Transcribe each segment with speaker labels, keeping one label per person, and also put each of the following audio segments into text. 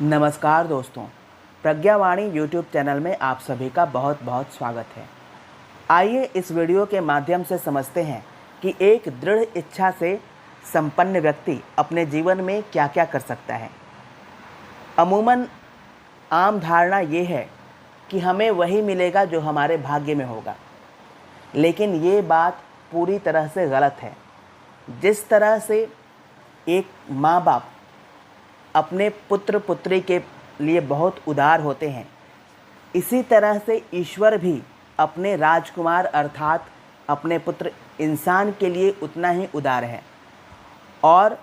Speaker 1: नमस्कार दोस्तों, प्रज्ञावाणी YouTube channel में आप सभी का बहुत बहुत स्वागत है। आइए इस वीडियो के माध्यम से समझते हैं कि एक दृढ़ इच्छा से संपन्न व्यक्ति अपने जीवन में क्या क्या कर सकता है। अमूमन आम धारणा ये है कि हमें वही मिलेगा जो हमारे भाग्य में होगा, लेकिन ये बात पूरी तरह से गलत है। जिस तरह से एक माँ बाप अपने पुत्र पुत्री के लिए बहुत उदार होते हैं, इसी तरह से ईश्वर भी अपने राजकुमार अर्थात अपने पुत्र इंसान के लिए उतना ही उदार है और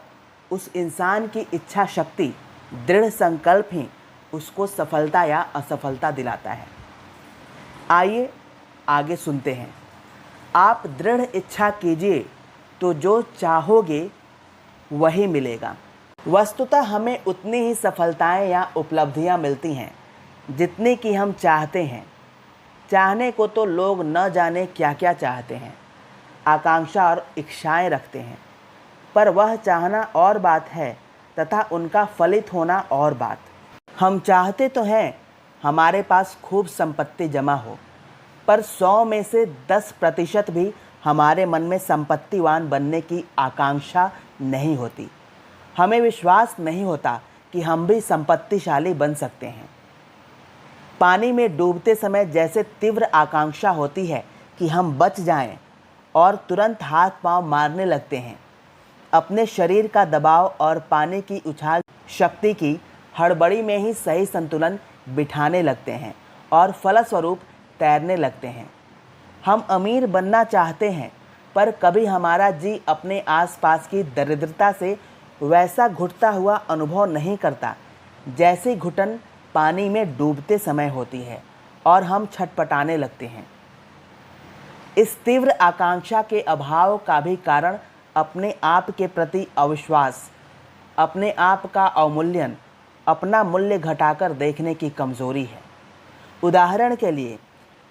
Speaker 1: उस इंसान की इच्छा शक्ति, दृढ़ संकल्प ही उसको सफलता या असफलता दिलाता है। आइए आगे सुनते हैं। आप दृढ़ इच्छा कीजिए तो जो चाहोगे वही मिलेगा। वस्तुतः हमें उतनी ही सफलताएं या उपलब्धियां मिलती हैं जितनी कि हम चाहते हैं। चाहने को तो लोग न जाने क्या क्या चाहते हैं, आकांक्षा और इच्छाएं रखते हैं, पर वह चाहना और बात है तथा उनका फलित होना और बात। हम चाहते तो हैं हमारे पास खूब संपत्ति जमा हो, पर 100 में से 10% भी हमारे मन में संपत्तिवान बनने की आकांक्षा नहीं होती। हमें विश्वास नहीं होता कि हम भी संपत्तिशाली बन सकते हैं। पानी में डूबते समय जैसे तीव्र आकांक्षा होती है कि हम बच जाएं और तुरंत हाथ पांव मारने लगते हैं। अपने शरीर का दबाव और पानी की उछाल शक्ति की हड़बड़ी में ही सही संतुलन बिठाने लगते हैं और फलस्वरूप तैरने लगते हैं। हम अमीर बनना चाहते हैं, पर कभी हमारा जी अपने आसपास की दरिद्रता से वैसा घुटता हुआ अनुभव नहीं करता जैसी घुटन पानी में डूबते समय होती है और हम छटपटाने लगते हैं। इस तीव्र आकांक्षा के अभाव का भी कारण अपने आप के प्रति अविश्वास, अपने आप का अवमूल्यन, अपना मूल्य घटाकर देखने की कमजोरी है। उदाहरण के लिए,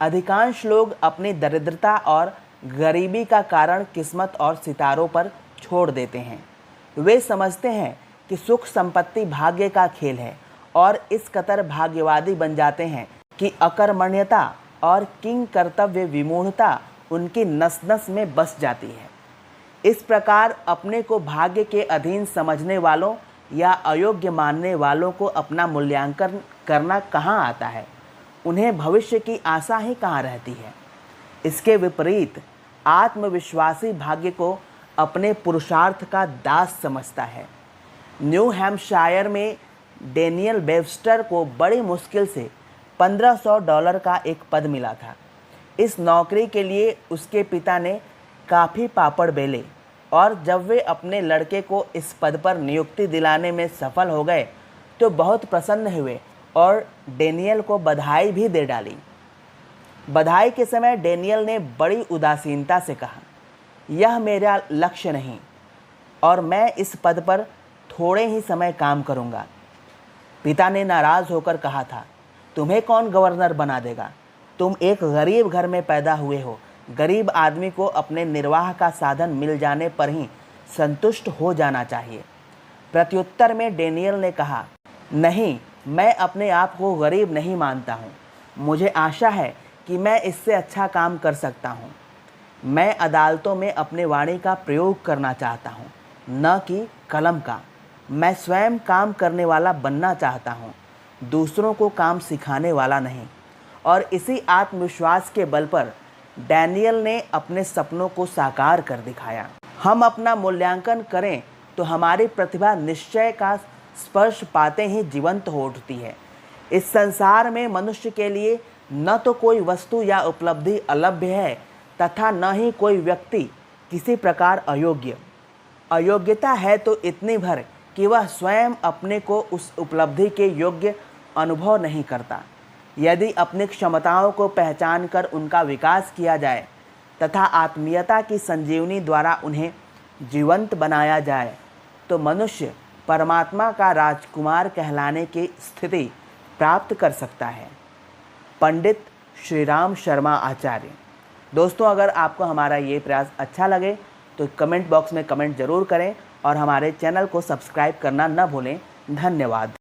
Speaker 1: अधिकांश लोग अपनी दरिद्रता और गरीबी का कारण किस्मत और सितारों पर छोड़ देते हैं। वे समझते हैं कि सुख संपत्ति भाग्य का खेल है और इस कतर भाग्यवादी बन जाते हैं कि अकर्मण्यता और किंग कर्तव्य विमूढ़ता उनकी नस नस में बस जाती है। इस प्रकार अपने को भाग्य के अधीन समझने वालों या अयोग्य मानने वालों को अपना मूल्यांकन करना कहाँ आता है, उन्हें भविष्य की आशा ही कहाँ रहती है। इसके विपरीत आत्मविश्वासी भाग्य को अपने पुरुषार्थ का दास समझता है। न्यू हैम्पशायर में डेनियल वेबस्टर को बड़ी मुश्किल से $1500 का एक पद मिला था। इस नौकरी के लिए उसके पिता ने काफ़ी पापड़ बेले और जब वे अपने लड़के को इस पद पर नियुक्ति दिलाने में सफल हो गए तो बहुत प्रसन्न हुए और डेनियल को बधाई भी दे डाली। बधाई के समय डेनियल ने बड़ी उदासीनता से कहा, यह मेरा लक्ष्य नहीं और मैं इस पद पर थोड़े ही समय काम करूंगा। पिता ने नाराज़ होकर कहा था, तुम्हें कौन गवर्नर बना देगा? तुम एक गरीब घर में पैदा हुए हो। गरीब आदमी को अपने निर्वाह का साधन मिल जाने पर ही संतुष्ट हो जाना चाहिए। प्रत्युत्तर में डेनियल ने कहा, नहीं, मैं अपने आप को गरीब नहीं मानता हूँ। मुझे आशा है कि मैं इससे अच्छा काम कर सकता हूँ। मैं अदालतों में अपने वाणी का प्रयोग करना चाहता हूँ, न कि कलम का। मैं स्वयं काम करने वाला बनना चाहता हूँ, दूसरों को काम सिखाने वाला नहीं। और इसी आत्मविश्वास के बल पर डैनियल ने अपने सपनों को साकार कर दिखाया। हम अपना मूल्यांकन करें तो हमारी प्रतिभा निश्चय का स्पर्श पाते ही जीवंत हो उठती है। इस संसार में मनुष्य के लिए न तो कोई वस्तु या उपलब्धि अलभ्य है तथा न ही कोई व्यक्ति किसी प्रकार अयोग्य। अयोग्यता है तो इतनी भर कि वह स्वयं अपने को उस उपलब्धि के योग्य अनुभव नहीं करता। यदि अपनी क्षमताओं को पहचान कर उनका विकास किया जाए तथा आत्मीयता की संजीवनी द्वारा उन्हें जीवंत बनाया जाए तो मनुष्य परमात्मा का राजकुमार कहलाने की स्थिति प्राप्त कर सकता है। पंडित श्रीराम शर्मा आचार्य। दोस्तों, अगर आपको हमारा ये प्रयास अच्छा लगे तो कमेंट बॉक्स में कमेंट ज़रूर करें और हमारे चैनल को सब्सक्राइब करना न भूलें। धन्यवाद।